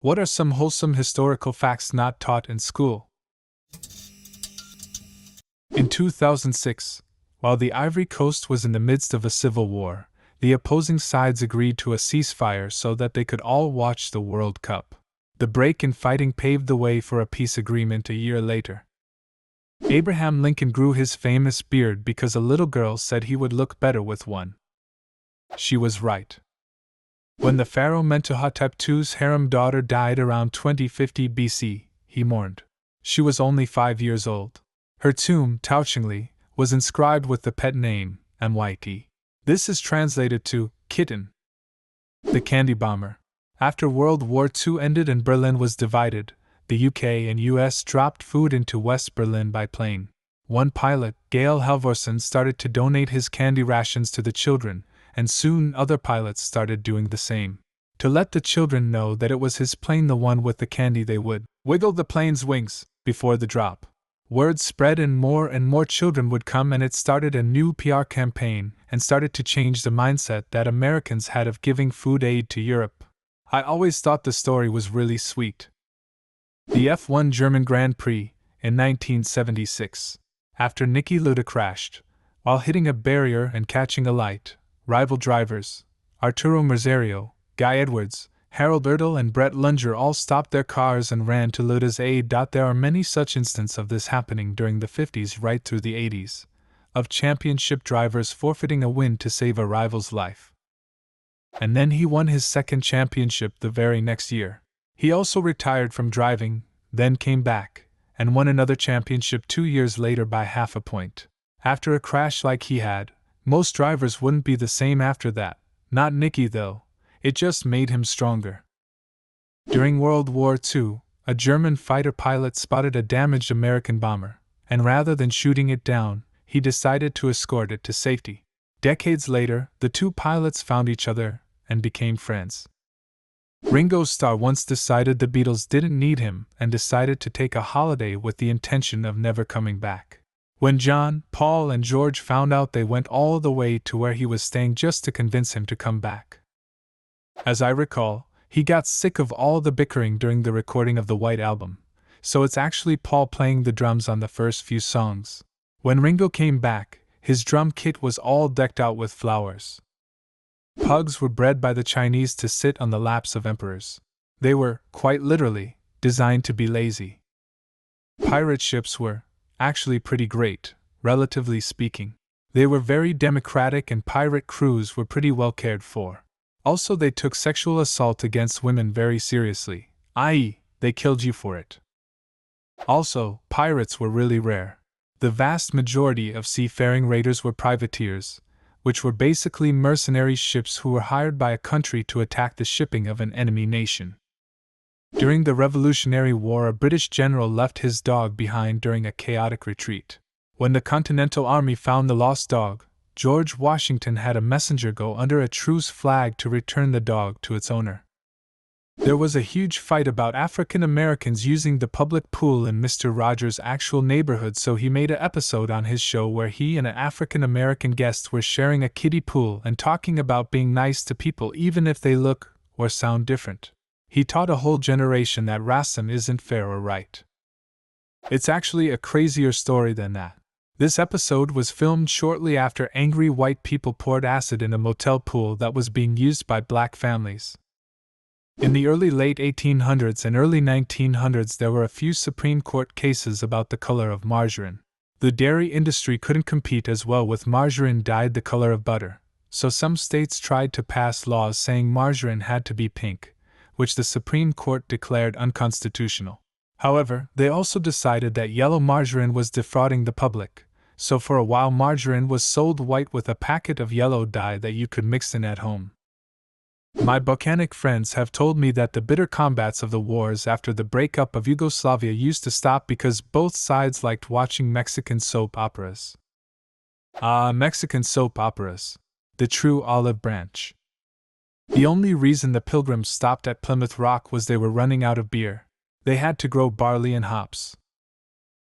What are some wholesome historical facts not taught in school? In 2006, while the Ivory Coast was in the midst of a civil war, the opposing sides agreed to a ceasefire so that they could all watch the World Cup. The break in fighting paved the way for a peace agreement a year later. Abraham Lincoln grew his famous beard because a little girl said he would look better with one. She was right. When the pharaoh Mentuhotep II's harem daughter died around 2050 BC, he mourned. She was only 5 years old. Her tomb, touchingly, was inscribed with the pet name, MYT. This is translated to kitten. The Candy Bomber. After World War II ended and Berlin was divided, the UK and US dropped food into West Berlin by plane. One pilot, Gail Halvorsen, started to donate his candy rations to the children, and soon other pilots started doing the same. To let the children know that it was his plane, the one with the candy, they would wiggle the plane's wings before the drop. Word spread and more children would come, and it started a new PR campaign and started to change the mindset that Americans had of giving food aid to Europe. I always thought the story was really sweet. The F1 German Grand Prix, in 1976. After Niki Lauda crashed, while hitting a barrier and catching a light, rival drivers, Arturo Merzario, Guy Edwards, Harold Ertl and Brett Lunger all stopped their cars and ran to Lauda's aid. There are many such instances of this happening during the 50s right through the 80s, of championship drivers forfeiting a win to save a rival's life. And then he won his second championship the very next year. He also retired from driving, then came back, and won another championship 2 years later by half a point. After a crash like he had, most drivers wouldn't be the same after that. Not Niki though. It just made him stronger. During World War II, a German fighter pilot spotted a damaged American bomber, and rather than shooting it down, he decided to escort it to safety. Decades later, the two pilots found each other and became friends. Ringo Starr once decided the Beatles didn't need him and decided to take a holiday with the intention of never coming back. When John, Paul, and George found out, they went all the way to where he was staying just to convince him to come back. As I recall, he got sick of all the bickering during the recording of the White Album, so it's actually Paul playing the drums on the first few songs. When Ringo came back, his drum kit was all decked out with flowers. Pugs were bred by the Chinese to sit on the laps of emperors. They were, quite literally, designed to be lazy. Pirate ships were, actually, pretty great, relatively speaking. They were very democratic and pirate crews were pretty well cared for. Also, they took sexual assault against women very seriously, i.e., they killed you for it. Also, pirates were really rare. The vast majority of seafaring raiders were privateers, which were basically mercenary ships who were hired by a country to attack the shipping of an enemy nation. During the Revolutionary War, a British general left his dog behind during a chaotic retreat. When the Continental Army found the lost dog, George Washington had a messenger go under a truce flag to return the dog to its owner. There was a huge fight about African Americans using the public pool in Mr. Rogers' actual neighborhood, so he made an episode on his show where he and an African American guest were sharing a kiddie pool and talking about being nice to people even if they look or sound different. He taught a whole generation that racism isn't fair or right. It's actually a crazier story than that. This episode was filmed shortly after angry white people poured acid in a motel pool that was being used by black families. In the late 1800s and early 1900s, there were a few Supreme Court cases about the color of margarine. The dairy industry couldn't compete as well with margarine dyed the color of butter, so some states tried to pass laws saying margarine had to be pink, which the Supreme Court declared unconstitutional. However, they also decided that yellow margarine was defrauding the public, so for a while margarine was sold white with a packet of yellow dye that you could mix in at home. My Balkanic friends have told me that the bitter combats of the wars after the breakup of Yugoslavia used to stop because both sides liked watching Mexican soap operas. Mexican soap operas. The true olive branch. The only reason the Pilgrims stopped at Plymouth Rock was they were running out of beer. They had to grow barley and hops.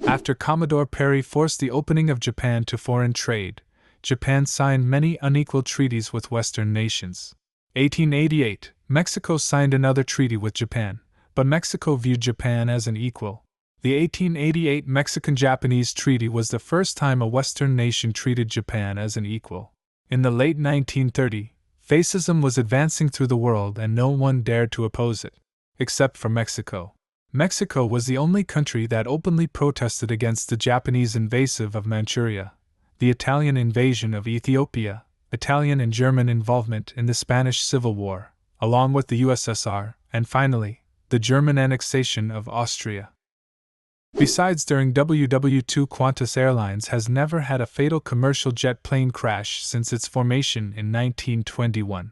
After Commodore Perry forced the opening of Japan to foreign trade, Japan signed many unequal treaties with Western nations. 1888, Mexico signed another treaty with Japan, but Mexico viewed Japan as an equal. The 1888 Mexican-Japanese Treaty was the first time a Western nation treated Japan as an equal. In the late 1930s, fascism was advancing through the world and no one dared to oppose it, except for Mexico. Mexico was the only country that openly protested against the Japanese invasion of Manchuria, the Italian invasion of Ethiopia, Italian and German involvement in the Spanish Civil War, along with the USSR, and finally, the German annexation of Austria. Besides, during WW2, Qantas Airlines has never had a fatal commercial jet plane crash since its formation in 1921.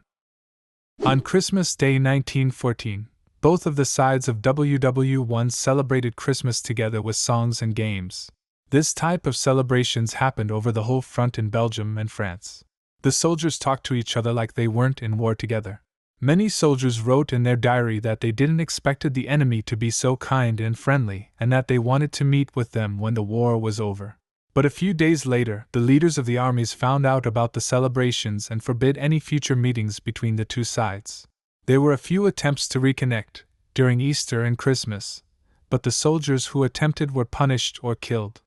On Christmas Day 1914, both of the sides of WW1 celebrated Christmas together with songs and games. This type of celebrations happened over the whole front in Belgium and France. The soldiers talked to each other like they weren't in war together. Many soldiers wrote in their diary that they didn't expect the enemy to be so kind and friendly and that they wanted to meet with them when the war was over. But a few days later, the leaders of the armies found out about the celebrations and forbid any future meetings between the two sides. There were a few attempts to reconnect during Easter and Christmas, but the soldiers who attempted were punished or killed.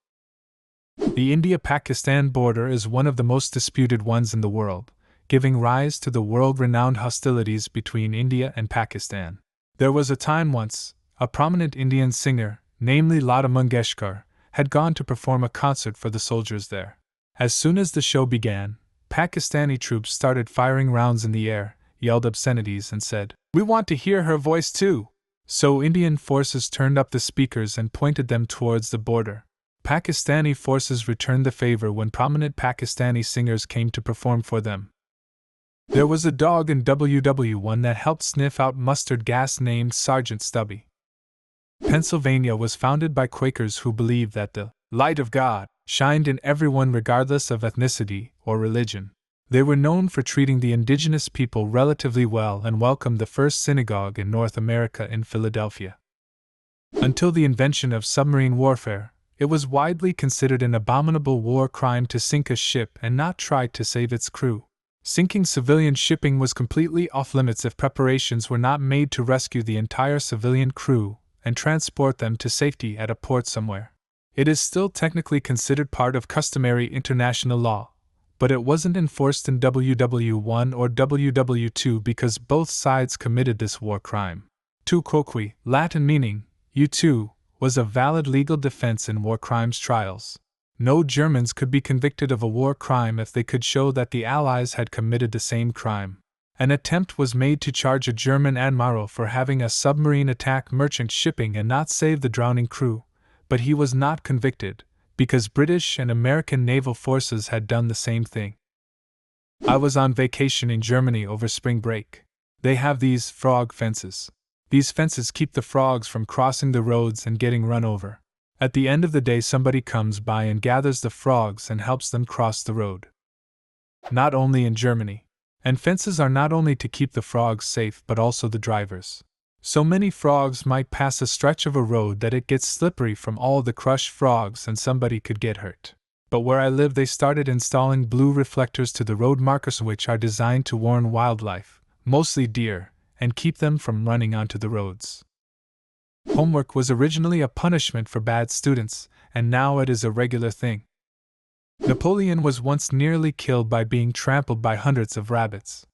The India-Pakistan border is one of the most disputed ones in the world, giving rise to the world-renowned hostilities between India and Pakistan. There was a time once, a prominent Indian singer, namely Lata Mangeshkar, had gone to perform a concert for the soldiers there. As soon as the show began, Pakistani troops started firing rounds in the air, yelled obscenities and said, "We want to hear her voice too!" So Indian forces turned up the speakers and pointed them towards the border. Pakistani forces returned the favor when prominent Pakistani singers came to perform for them. There was a dog in WW1 that helped sniff out mustard gas named Sergeant Stubby. Pennsylvania was founded by Quakers who believed that the light of God shined in everyone regardless of ethnicity or religion. They were known for treating the indigenous people relatively well and welcomed the first synagogue in North America in Philadelphia. Until the invention of submarine warfare, it was widely considered an abominable war crime to sink a ship and not try to save its crew. Sinking civilian shipping was completely off-limits if preparations were not made to rescue the entire civilian crew and transport them to safety at a port somewhere. It is still technically considered part of customary international law, but it wasn't enforced in WW1 or WW2 because both sides committed this war crime. Tu quoque, Latin meaning, you too, was a valid legal defense in war crimes trials. No Germans could be convicted of a war crime if they could show that the Allies had committed the same crime. An attempt was made to charge a German admiral for having a submarine attack merchant shipping and not save the drowning crew, but he was not convicted, because British and American naval forces had done the same thing. I was on vacation in Germany over spring break. They have these frog fences. These fences keep the frogs from crossing the roads and getting run over. At the end of the day, somebody comes by and gathers the frogs and helps them cross the road. Not only in Germany. And fences are not only to keep the frogs safe but also the drivers. So many frogs might pass a stretch of a road that it gets slippery from all the crushed frogs and somebody could get hurt. But where I live, they started installing blue reflectors to the road markers which are designed to warn wildlife, mostly deer, and keep them from running onto the roads. Homework was originally a punishment for bad students, and now it is a regular thing. Napoleon was once nearly killed by being trampled by hundreds of rabbits.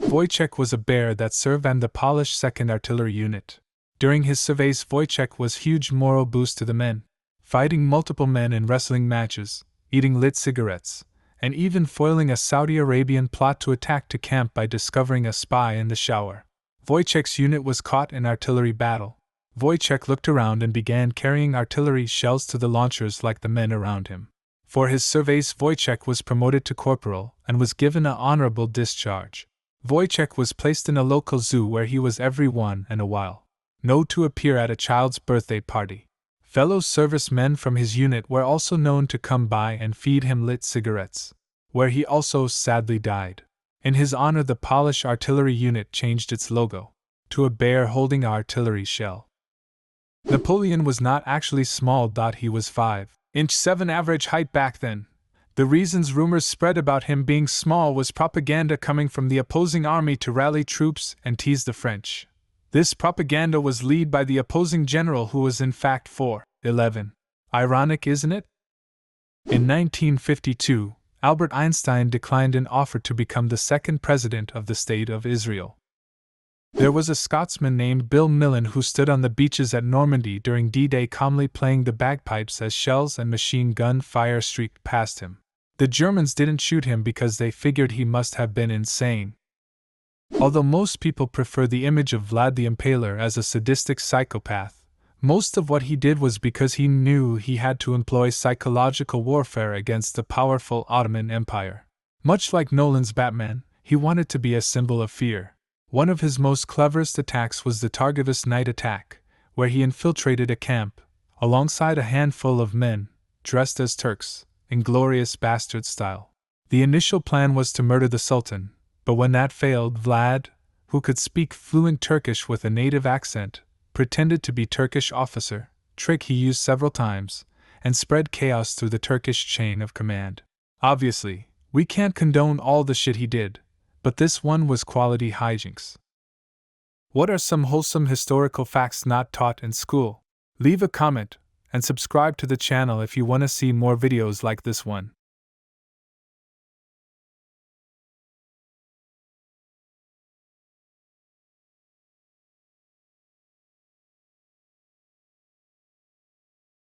Wojciech was a bear that served in the Polish 2nd Artillery Unit. During his surveys, Wojciech was huge moral boost to the men, fighting multiple men in wrestling matches, eating lit cigarettes, and even foiling a Saudi Arabian plot to attack to camp by discovering a spy in the shower. Wojciech's unit was caught in artillery battle. Wojciech looked around and began carrying artillery shells to the launchers like the men around him. For his surveys, Wojciech was promoted to corporal and was given an honorable discharge. Wojciech was placed in a local zoo where he was every once in a while known to appear at a child's birthday party. Fellow servicemen from his unit were also known to come by and feed him lit cigarettes, where he also sadly died. In his honor, the Polish artillery unit changed its logo to a bear holding an artillery shell. Napoleon was not actually small. He was 5'7" average height back then. The reasons rumors spread about him being small was propaganda coming from the opposing army to rally troops and tease the French. This propaganda was led by the opposing general who was in fact for 11. Ironic, isn't it? In 1952, Albert Einstein declined an offer to become the second president of the State of Israel. There was a Scotsman named Bill Millen who stood on the beaches at Normandy during D-Day calmly playing the bagpipes as shells and machine gun fire streaked past him. The Germans didn't shoot him because they figured he must have been insane. Although most people prefer the image of Vlad the Impaler as a sadistic psychopath, most of what he did was because he knew he had to employ psychological warfare against the powerful Ottoman Empire. Much like Nolan's Batman, he wanted to be a symbol of fear. One of his most cleverest attacks was the Targovist night attack, where he infiltrated a camp, alongside a handful of men, dressed as Turks, in glorious bastard style. The initial plan was to murder the Sultan, but when that failed, Vlad, who could speak fluent Turkish with a native accent, pretended to be Turkish officer, trick he used several times, and spread chaos through the Turkish chain of command. Obviously, we can't condone all the shit he did, but this one was quality hijinks. What are some wholesome historical facts not taught in school? Leave a comment, and subscribe to the channel if you want to see more videos like this one.